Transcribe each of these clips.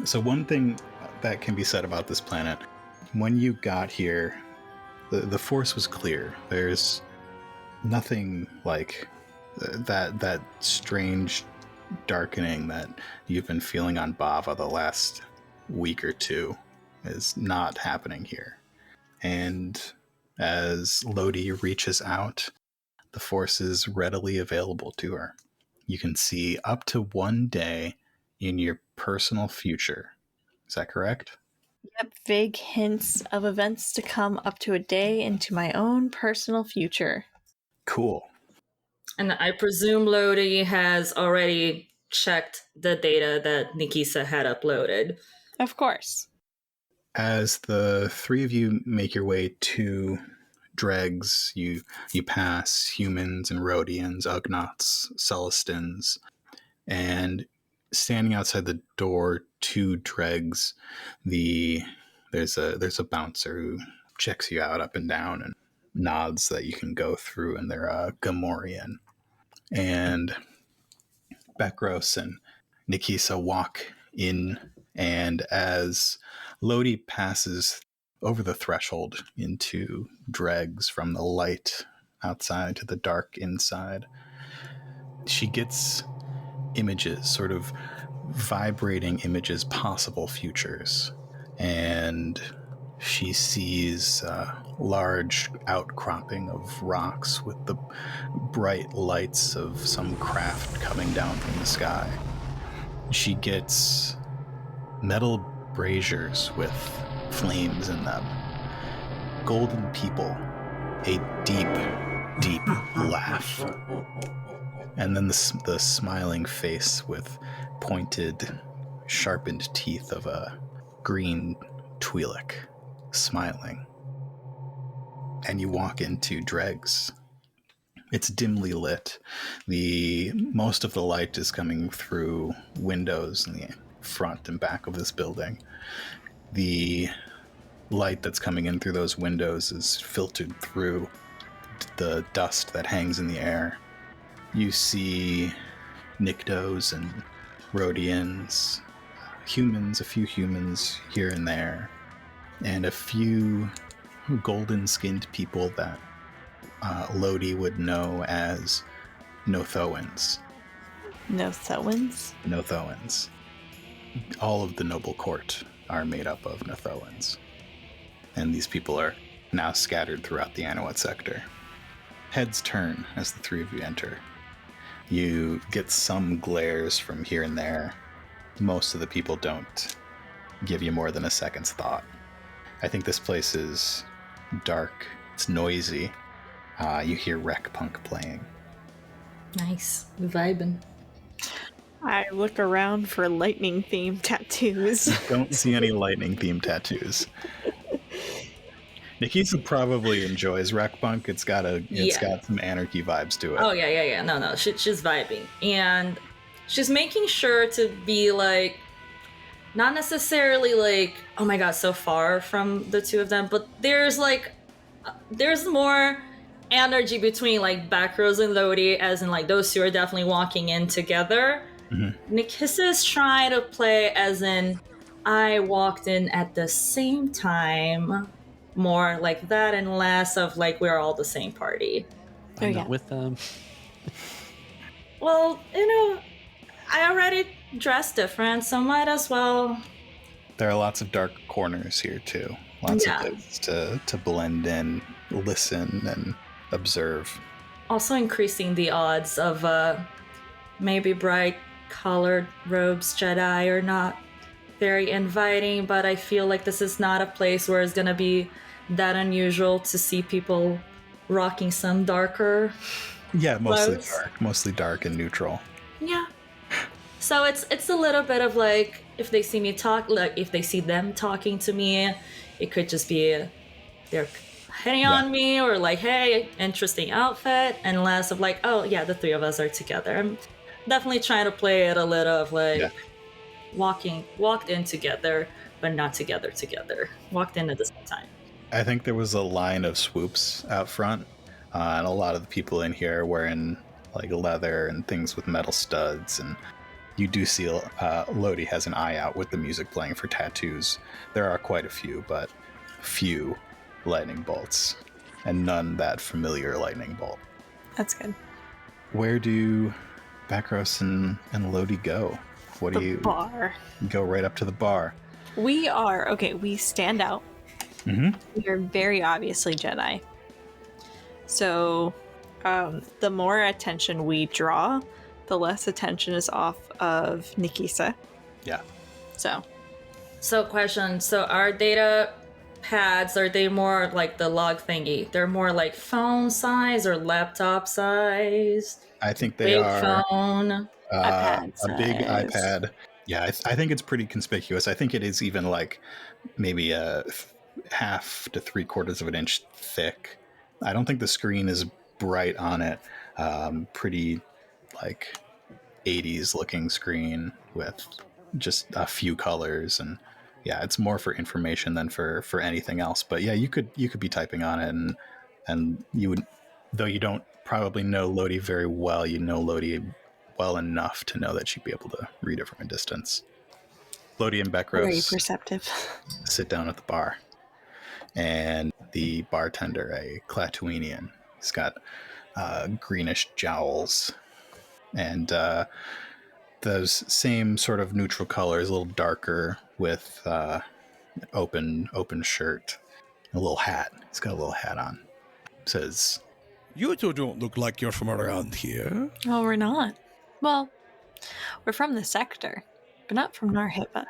So one thing that can be said about this planet, when you got here, the force was clear. There's nothing like that strange darkening that you've been feeling on Bavva the last week or two is not happening here. And as Lodi reaches out, the force is readily available to her. You can see up to 1 day in your personal future. Is that correct? Yep, vague hints of events to come up to a day into my own personal future. Cool. And I presume Lodi has already checked the data that Nikisa had uploaded. Of course. As the three of you make your way to Dregs, you pass humans and Rhodians, Ugnaughts, Celestins, and standing outside the door to Dregs, there's a bouncer who checks you out up and down and nods that you can go through, and they're Gamorrean. And Bekros and Nikisa walk in, and as Lodi passes over the threshold into Dregs from the light outside to the dark inside, she gets images, sort of vibrating images, possible futures. And she sees a large outcropping of rocks with the bright lights of some craft coming down from the sky. She gets metal braziers with flames in them, golden people, a deep, deep laugh, and then the smiling face with pointed, sharpened teeth of a green Twi'lek smiling. And you walk into Dregs. It's dimly lit. Most of the light is coming through windows in the front and back of this building. The light that's coming in through those windows is filtered through the dust that hangs in the air. You see Nyktos and Rhodians, humans, a few humans here and there, and a few golden-skinned people that Lodi would know as Nothoans. Nothoans? Nothoans. All of the noble court are made up of Nothoans. And these people are now scattered throughout the Anoat Sector. Heads turn as the three of you enter. You get some glares from here and there. Most of the people don't give you more than a second's thought. I think this place is dark. It's noisy. You hear rec punk playing. Nice. Vibing. I look around for lightning-themed tattoos. Don't see any lightning-themed tattoos. Nikisa probably enjoys rec punk. It's got some anarchy vibes to it. Oh yeah. No. She's vibing, and she's making sure to be like, not necessarily like, oh my god, so far from the two of them, but there's more energy between like Backrows and Lodi, as in like those two are definitely walking in together. Mm-hmm. Nikisa is trying to play as in, I walked in at the same time, more like that, and less of like we're all the same party. I'm not with them. Well, I already dressed different, so might as well. There are lots of dark corners here too. Lots of places to blend in, listen, and observe. Also increasing the odds of maybe bright colored robes Jedi are not very inviting, but I feel like this is not a place where it's gonna be that unusual to see people rocking some darker mostly dark and neutral. Yeah. So it's a little bit of like, if they see me talk, like if they see them talking to me, it could just be they're hitting on me, or like, hey, interesting outfit, and less of like, oh yeah, the three of us are together. I'm definitely trying to play it a little of like walked in together, but not together. Walked in at the same time. I think there was a line of swoops out front, and a lot of the people in here are wearing like leather and things with metal studs, and You do see Lodi has an eye out with the music playing for tattoos. There are quite a few, but few lightning bolts, and none that familiar lightning bolt. That's good. Where do Bakros and Lodi go? What do you bar? Go right up to the bar. We stand out. Mm-hmm. We are very obviously Jedi. So the more attention we draw, the less attention is off of Nikisa. Yeah. So question, so our data pads, are they more like the log thingy? They're more like phone size or laptop size? I think they Big are phone. iPad a big size. iPad. Yeah, I think it's pretty conspicuous. I think it is even like maybe a half to 3/4 of an inch thick. I don't think the screen is bright on it. Pretty like 80s looking screen with just a few colors, and yeah, it's more for information than for anything else. But yeah, you could be typing on it, and you would, though you don't probably know Lodi very well, you know Lodi well enough to know that she'd be able to read it from a distance. Lodi and Very Bekros perceptive. sit down at the bar, and the bartender, a Klatooinian, he's got greenish jowls and those same sort of neutral colors, a little darker, with open shirt, a little hat. He's got a little hat on. Says, You two don't look like you're from around here. Oh, we're not. Well, we're from the sector, but not from Nar Hypa.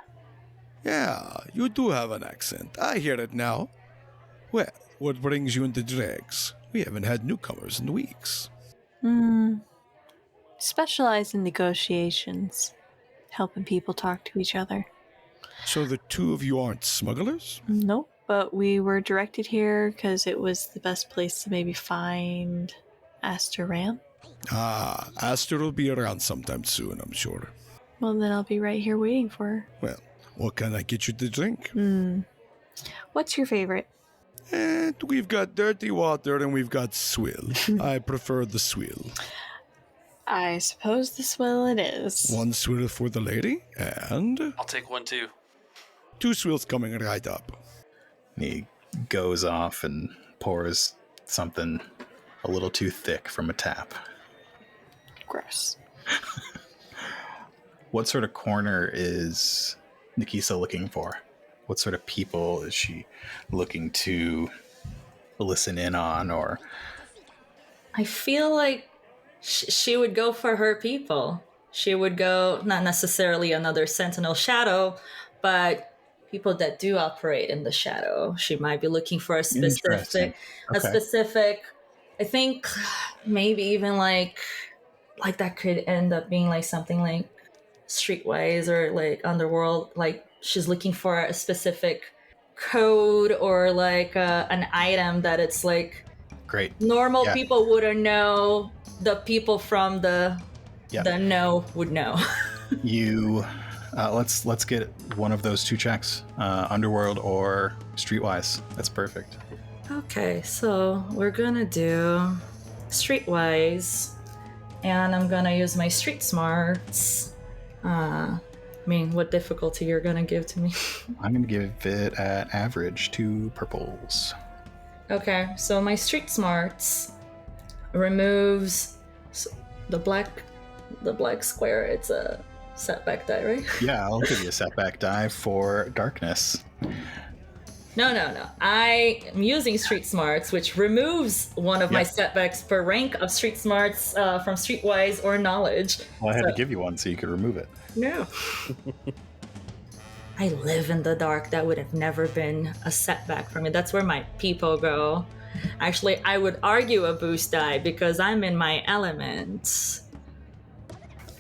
Yeah, you do have an accent. I hear it now. Well, what brings you into dregs? We haven't had newcomers in weeks. Specialize in negotiations, helping people talk to each other. So the two of you aren't smugglers? Nope, but we were directed here because it was the best place to maybe find Aster Ram. Ah, Aster will be around sometime soon, I'm sure. Well, then I'll be right here waiting for her. Well, what can I get you to drink? What's your favorite? We've got dirty water and we've got swill. I prefer the swill. I suppose the swill it is. One swill for the lady, and I'll take one too. 2 swills coming right up. and he goes off and pours something a little too thick from a tap. Gross. What sort of corner is Nikisa looking for? What sort of people is she looking to listen in on? Or I feel like she would go for her people. She would go, not necessarily another Sentinel Shadow, but people that do operate in the shadow. She might be looking for a specific, I think maybe even like that could end up being like something like Streetwise or like Underworld. Like she's looking for a specific code or like an item that it's like great. Normal people wouldn't know. The people from the know would know. You let's get one of those 2 checks, Underworld or Streetwise. That's perfect. Okay, so we're gonna do Streetwise, and I'm gonna use my Street Smarts. I mean, what difficulty you're gonna give to me? I'm gonna give it at average 2 purples. Okay, so my Street Smarts removes the black square. It's a setback die, right? Yeah, I'll give you a setback die for darkness. No. I am using Street Smarts, which removes one of my setbacks per rank of Street Smarts from Streetwise or Knowledge. Well, I had to give you one so you could remove it. No. I live in the dark. That would have never been a setback for me. That's where my people go. Actually, I would argue a boost die because I'm in my element.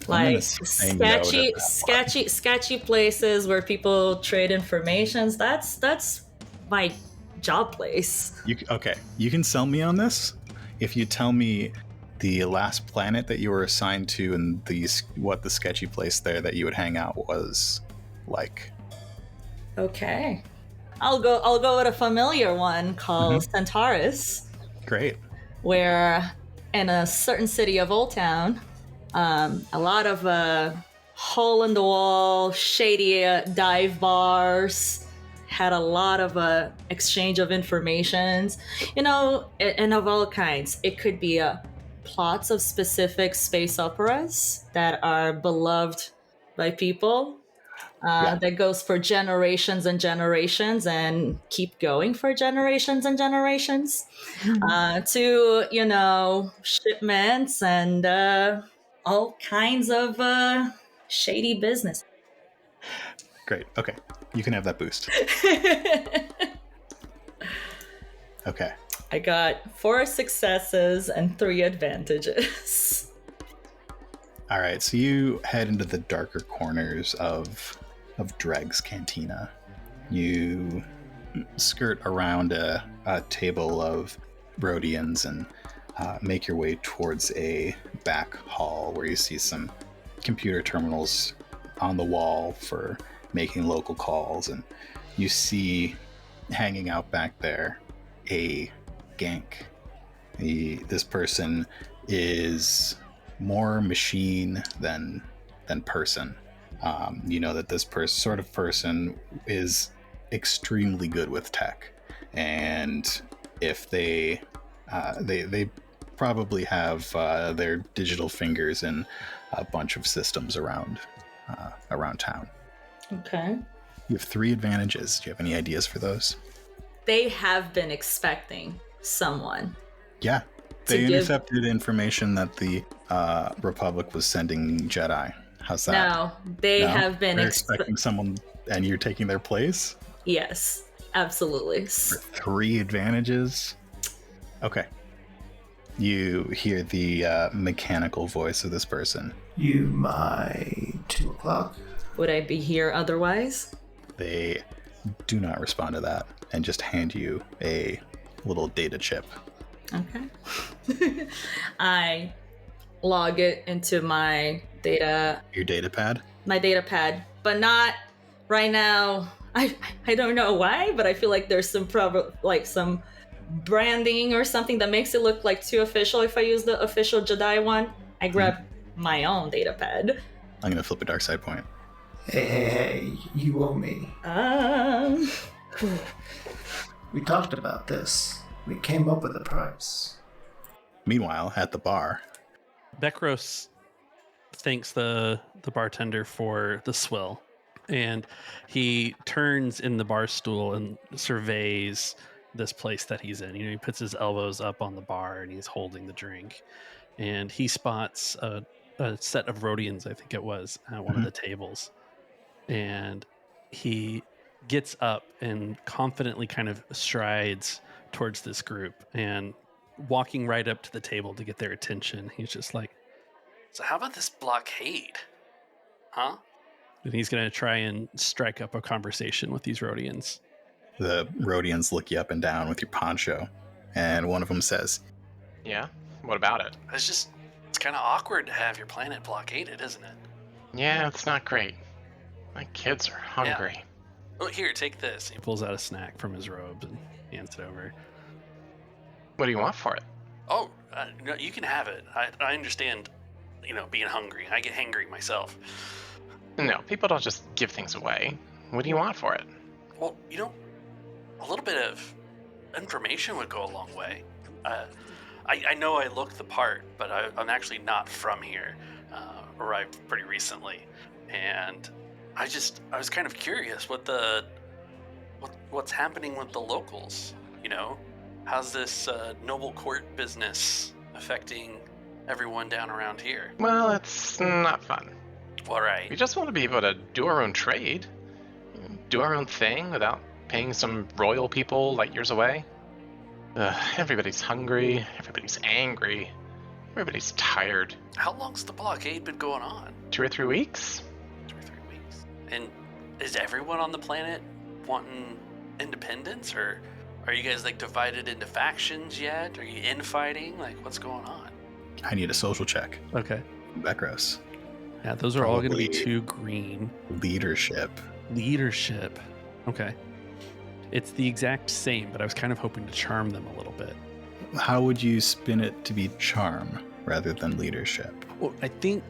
Like sketchy places where people trade informations. That's my job place. You can sell me on this if you tell me the last planet that you were assigned to and what the sketchy place there that you would hang out was like. Okay, I'll go with a familiar one called Centaurus. Great. Where in a certain city of Old Town, a lot of hole in the wall, shady dive bars. Had a lot of exchange of informations, and of all kinds. It could be plots of specific space operas that are beloved by people. That goes for generations and generations and keep going for generations and generations. To shipments and all kinds of shady business. Great. Okay. You can have that boost. Okay. I got 4 successes and 3 advantages. All right. So you head into the darker corners of Dreg's Cantina. You skirt around a table of Rhodians and make your way towards a back hall where you see some computer terminals on the wall for making local calls, and you see hanging out back there a gank. This person is more machine than person. You know that this sort of person is extremely good with tech, and if they probably have their digital fingers in a bunch of systems around town. Okay. You have 3 advantages. Do you have any ideas for those? They have been expecting someone. Yeah. They intercepted information that the Republic was sending Jedi. How's that? No, they have been expecting someone, and you're taking their place? Yes, absolutely. For 3 advantages? Okay. You hear the mechanical voice of this person. You my 2 o'clock? Would I be here otherwise? They do not respond to that and just hand you a little data chip. Okay. I log it into my data. Your data pad? My data pad, but not right now. I don't know why, but I feel like there's some some branding or something that makes it look like too official. If I use the official Jedi one, I grab my own data pad. I'm gonna flip a dark side point. Hey, you owe me. We talked about this. We came up with a price. Meanwhile, at the bar, Bekros thanks the bartender for the swill, and he turns in the bar stool and surveys this place that he's in. He puts his elbows up on the bar and he's holding the drink, and he spots a set of Rhodians, I think it was, at one of the tables, and he gets up and confidently kind of strides towards this group, and walking right up to the table to get their attention, he's just like, "So how about this blockade? Huh?" And he's going to try and strike up a conversation with these Rhodians. The Rhodians look you up and down with your poncho, and one of them says, "Yeah? What about it?" It's kind of awkward to have your planet blockaded, isn't it? Yeah, it's not great. My kids are hungry. Yeah. Well, here, take this. He pulls out a snack from his robes and hands it over. What do you want for it? Oh, no, you can have it. I understand, being hungry. I get hangry myself. No, people don't just give things away. What do you want for it? Well, a little bit of information would go a long way. I know I look the part, but I'm actually not from here. Arrived pretty recently, and I was kind of curious what's happening with the locals. How's this noble court business affecting everyone down around here? Well, it's not fun. All right. We just want to be able to do our own trade, do our own thing without paying some royal people light years away. Everybody's hungry, everybody's angry, everybody's tired. How long's the blockade been going on? 2 or 3 weeks? 2 or 3 weeks. And is everyone on the planet wanting independence, or are you guys divided into factions yet? Are you infighting? What's going on? I need a social check. Okay. Bekros. Yeah, those are all going to be Probably 2 green. Leadership. Okay. It's the exact same, but I was kind of hoping to charm them a little bit. How would you spin it to be charm rather than leadership? Well, I think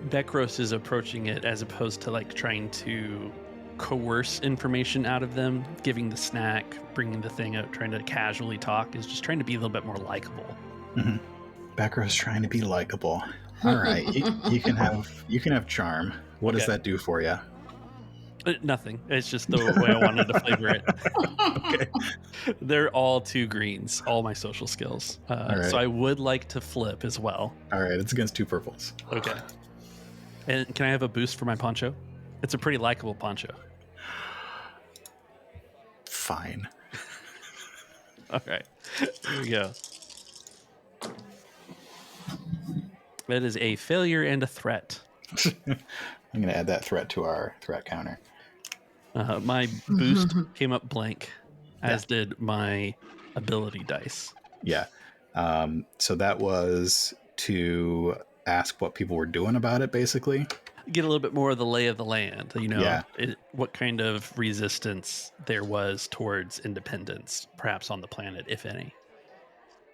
Bekros is approaching it as opposed to like trying to coerce information out of them, giving the snack, bringing the thing up, trying to casually talk, is just trying to be a little bit more likable. Mm-hmm. Becker's trying to be likable. All right, you can have charm. What does that do for you? Nothing. It's just the way I wanted to flavor it. Okay. They're all 2 greens, all my social skills. right. So I would like to flip as well. All right, it's against 2 purples. Okay. And can I have a boost for my poncho? It's a pretty likable poncho. Fine. All right. Here we go. That is a failure and a threat. I'm going to add that threat to our threat counter. My boost came up blank, as did my ability dice. Yeah. So that was to ask what people were doing about it, basically. Get a little bit more of the lay of the land, what kind of resistance there was towards independence, perhaps on the planet, if any.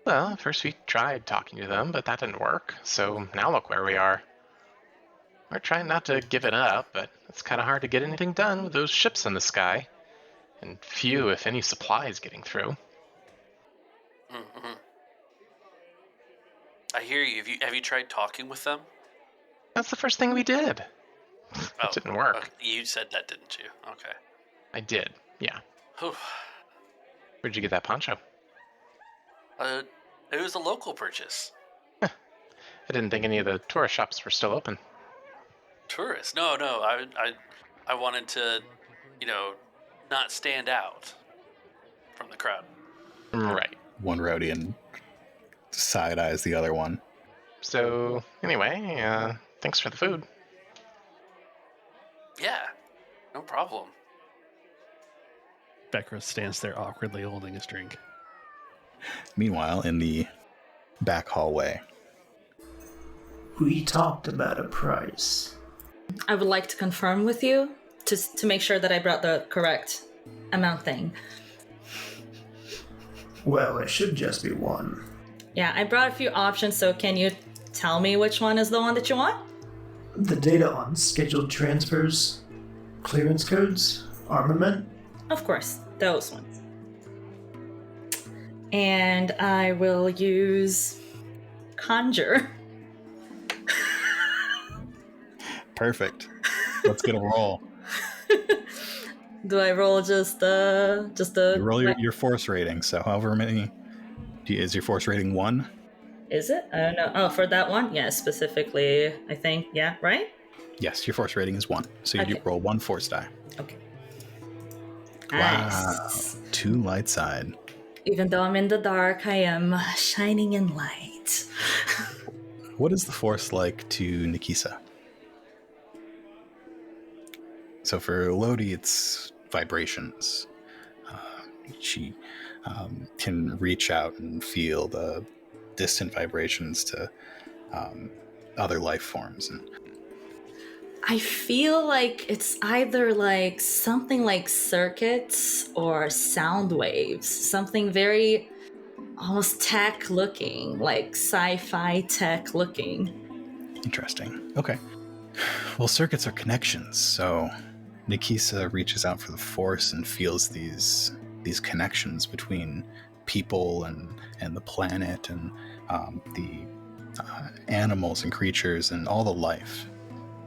Well, first we tried talking to them, but that didn't work, so now look where we are. We're trying not to give it up, but it's kind of hard to get anything done with those ships in the sky, and few, if any, supplies getting through. Mm-hmm. I hear you. Have you tried talking with them? That's the first thing we did. It didn't work. Okay. You said that, didn't you? Okay. I did, yeah. Whew. Where'd you get that poncho? It was a local purchase. I didn't think any of the tourist shops were still open. Tourists? No. I wanted to, not stand out from the crowd. Right. One Rhodian side-eyes the other one. So, anyway, thanks for the food. Yeah, no problem. Bekros stands there awkwardly holding his drink. Meanwhile, in the back hallway. We talked about a price. I would like to confirm with you to make sure that I brought the correct amount thing. Well, it should just be one. Yeah, I brought a few options, so can you tell me which one is the one that you want? The data on scheduled transfers, clearance codes, armament? Of course, those ones. And I will use Conjure. Perfect. Let's get a roll. Do I roll just the? You roll your force rating, so however many... Is your force rating 1? Is it? I don't know. Oh, for that one? Yeah, specifically, I think. Yeah, right? Yes, your force rating is 1. So you roll 1 force die. Okay. Wow. Nice. 2 light side. Even though I'm in the dark, I am shining in light. What is the force like to Nikisa? So for Lodi, it's vibrations. She can reach out and feel the distant vibrations to other life forms. And I feel like it's either like something like circuits or sound waves. Something very almost tech looking, like sci-fi tech looking. Interesting. Okay. Well, circuits are connections, so Nikisa reaches out for the force and feels these connections between people and the planet and the animals and creatures and all the life.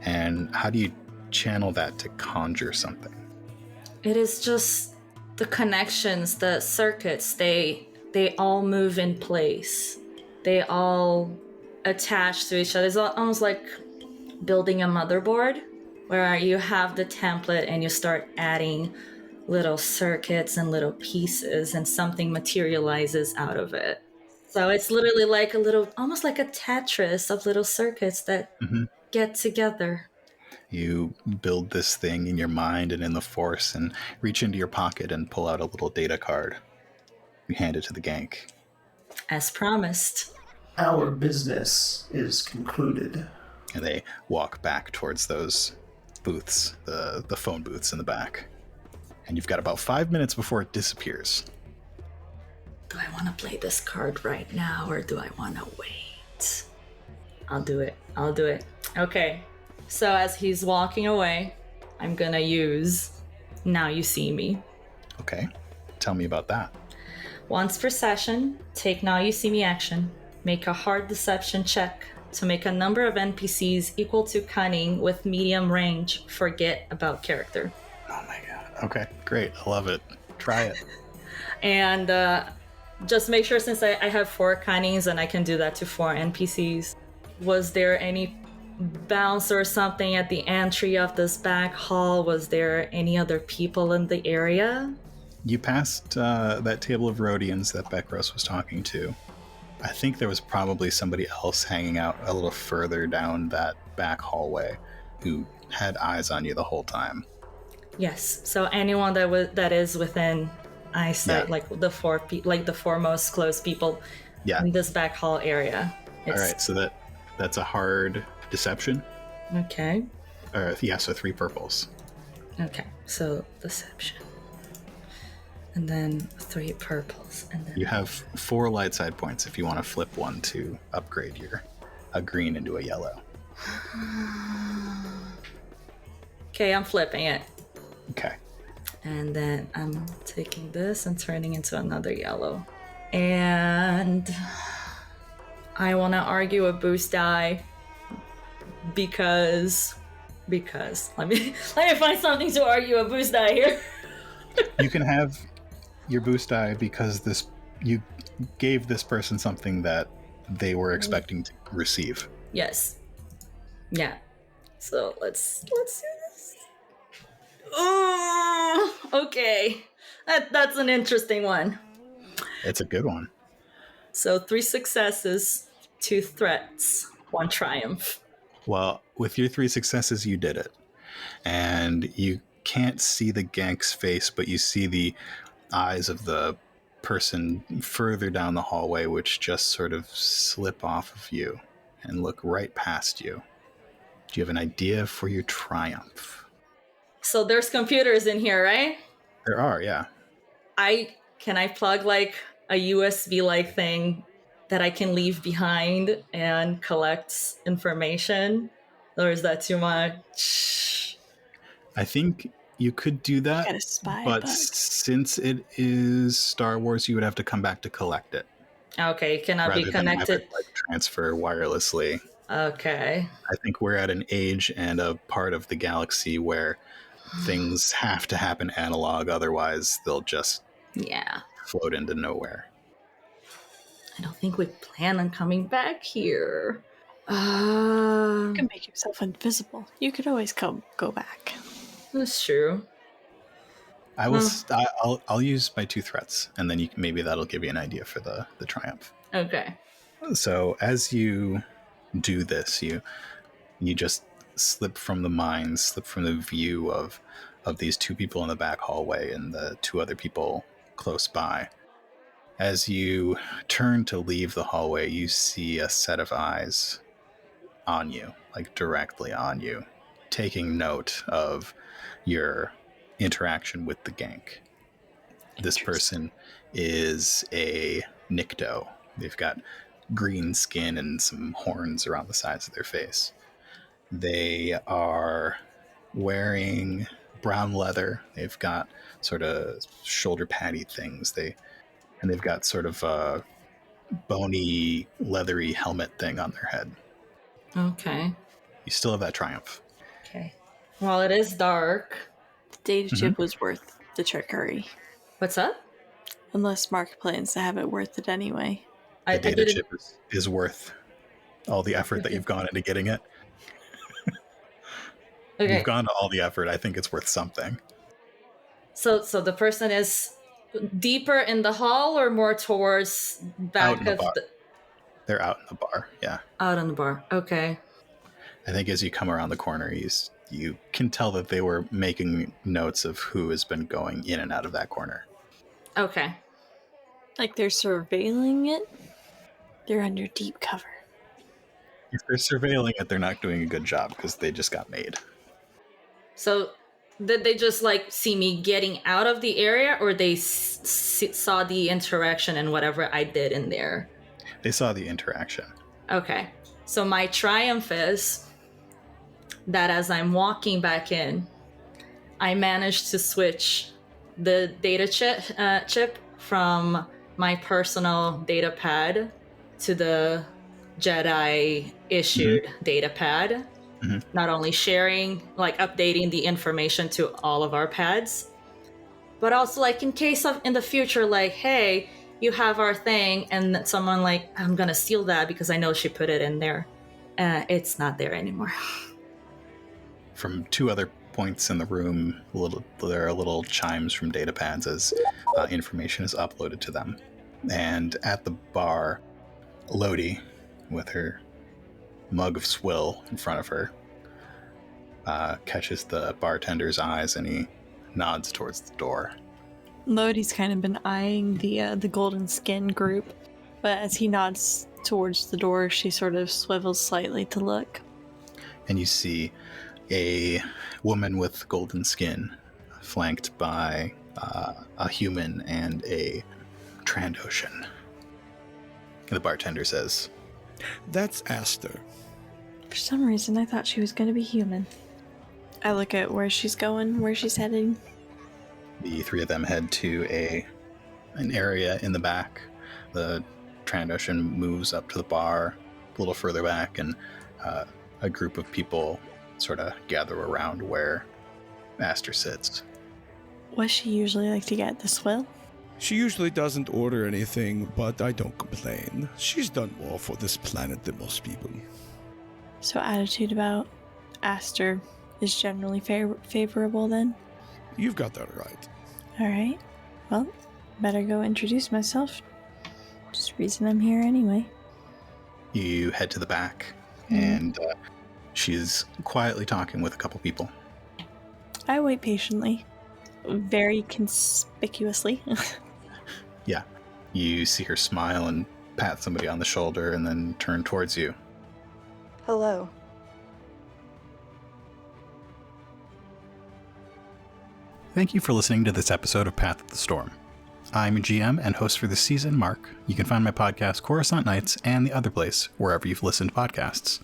And how do you channel that to conjure something? It is just the connections, the circuits, they all move in place. They all attach to each other. It's almost like building a motherboard where you have the template and you start adding little circuits and little pieces and something materializes out of it. So it's literally like almost like a Tetris of little circuits that get together. You build this thing in your mind and in the force and reach into your pocket and pull out a little data card. You hand it to the gank. As promised. Our business is concluded. And they walk back towards those booths, the phone booths in the back. And you've got about 5 minutes before it disappears. Do I want to play this card right now or do I want to wait? I'll do it. Okay. So as he's walking away, I'm gonna use Now You See Me. Okay. Tell me about that. Once per session, take Now You See Me action. Make a hard deception check to make a number of NPCs equal to cunning with medium range. Forget about character. Oh my god. Okay, great. I love it. Try it. And just make sure, since I have 4 cunnings and I can do that to 4 NPCs, was there any bounce or something at the entry of this back hall? Was there any other people in the area? You passed that table of Rhodians that Bekros was talking to. I think there was probably somebody else hanging out a little further down that back hallway who had eyes on you the whole time. Yes. So anyone that is within eyesight, like the 4 most close people in this back hall area. All right, so that's a hard deception. Okay. So 3 purples. Okay, so deception. And then 3 purples. And then You have 4 light side points if you want to flip one to upgrade a green into a yellow. Okay, I'm flipping it. Okay. And then I'm taking this and turning into another yellow. And I want to argue a boost die because let me find something to argue a boost die here. You can have your boost die because you gave this person something that they were expecting to receive. Yes. Yeah. So let's do this. Oh, okay. That's an interesting one. It's a good one. So 3 successes, 2 threats, 1 triumph. Well, with your 3 successes, you did it. And you can't see the gank's face, but you see the eyes of the person further down the hallway, which just sort of slip off of you and look right past you. Do you have an idea for your triumph? So there's computers in here, right? There are, yeah. Can I plug like a USB like thing that I can leave behind and collect information? Or is that too much? I think you could do that, Got a spy but bug. since it is Star Wars, you would have to come back to collect it. Okay, cannot rather be than have connected. it, transfer wirelessly. Okay. I think we're at an age and a part of the galaxy where things have to happen analog, otherwise they'll just float into nowhere. I don't think we plan on coming back here. You can make yourself invisible. You could always go back. That's true. I'll use my 2 threats, and then maybe that'll give you an idea for the triumph. Okay. So as you do this, you just slip from the mind, slip from the view of these 2 people in the back hallway and the 2 other people close by. As you turn to leave the hallway, you see a set of eyes on you, like directly on you, taking note of your interaction with the gank. This person is a Nikto. They've got green skin and some horns around the sides of their face. They are wearing brown leather. They've got sort of shoulder padded things. They've got sort of a bony, leathery helmet thing on their head. Okay. You still have that triumph. Okay. Well, it is dark. The data chip was worth the trickery. What's up? Unless Mark plans to have it worth it anyway. The data chip is worth all the effort that you've gone into getting it. Okay. You've gone to all the effort. I think it's worth something. So the person is deeper in the hall or more towards back Out in the of bar. the... They're out in the bar, yeah. Out in the bar. Okay. I think as you come around the corner, you can tell that they were making notes of who has been going in and out of that corner. Okay. Like they're surveilling it? They're under deep cover. If they're surveilling it, they're not doing a good job because they just got made. So did they just like see me getting out of the area, or they saw the interaction and whatever I did in there? They saw the interaction. Okay. So my triumph is that as I'm walking back in, I managed to switch the data chip from my personal data pad to the Jedi issued data pad. Not only sharing, like updating the information to all of our pads, but also like in case of in the future, like, hey, you have our thing, and someone like, I'm gonna steal that because I know she put it in there. It's not there anymore. From two other points in the room, there are little chimes from data pads as information is uploaded to them. And at the bar, Lodi, with her mug of swill in front of her, catches the bartender's eyes, and he nods towards the door. Lodi's kind of been eyeing the golden skin group, but as he nods towards the door, she sort of swivels slightly to look. And you see a woman with golden skin, flanked by a human and a Trandoshan. The bartender says, That's Aster. For some reason, I thought she was going to be human. I look at where she's going, where she's heading. The three of them head to an area in the back. The Trandoshan moves up to the bar a little further back, and a group of people sort of gather around where Aster sits. What she usually like to get, the swill? She usually doesn't order anything, but I don't complain. She's done more for this planet than most people. So attitude about Aster is generally favorable then? You've got that right. Alright. Well, better go introduce myself. Just the reason I'm here anyway. You head to the back, and she's quietly talking with a couple people. I wait patiently. Very conspicuously. Yeah. You see her smile and pat somebody on the shoulder and then turn towards you. Hello. Thank you for listening to this episode of Path of the Storm. I'm your GM and host for this season, Mark. You can find my podcast, Coruscant Nights, and The Other Place, wherever you've listened to podcasts.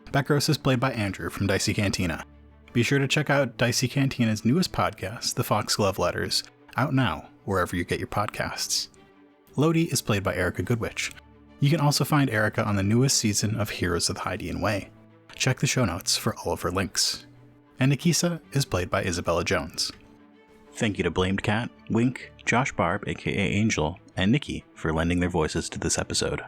Beckros is played by Andrew from Dicey Cantina. Be sure to check out Dicey Cantina's newest podcast, The Foxglove Letters, out now, wherever you get your podcasts. Lodi is played by Erica Goodwitch. You can also find Erica on the newest season of Heroes of the Hydean Way. Check the show notes for all of her links. And Nikisa is played by Isabella Jones. Thank you to BlamedCat, Wink, Josh Barb, aka Angel, and Nikki for lending their voices to this episode.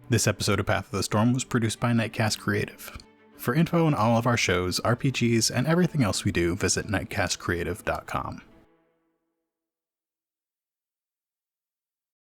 This episode of Path of the Storm was produced by Nightcast Creative. For info on all of our shows, RPGs, and everything else we do, visit nightcastcreative.com.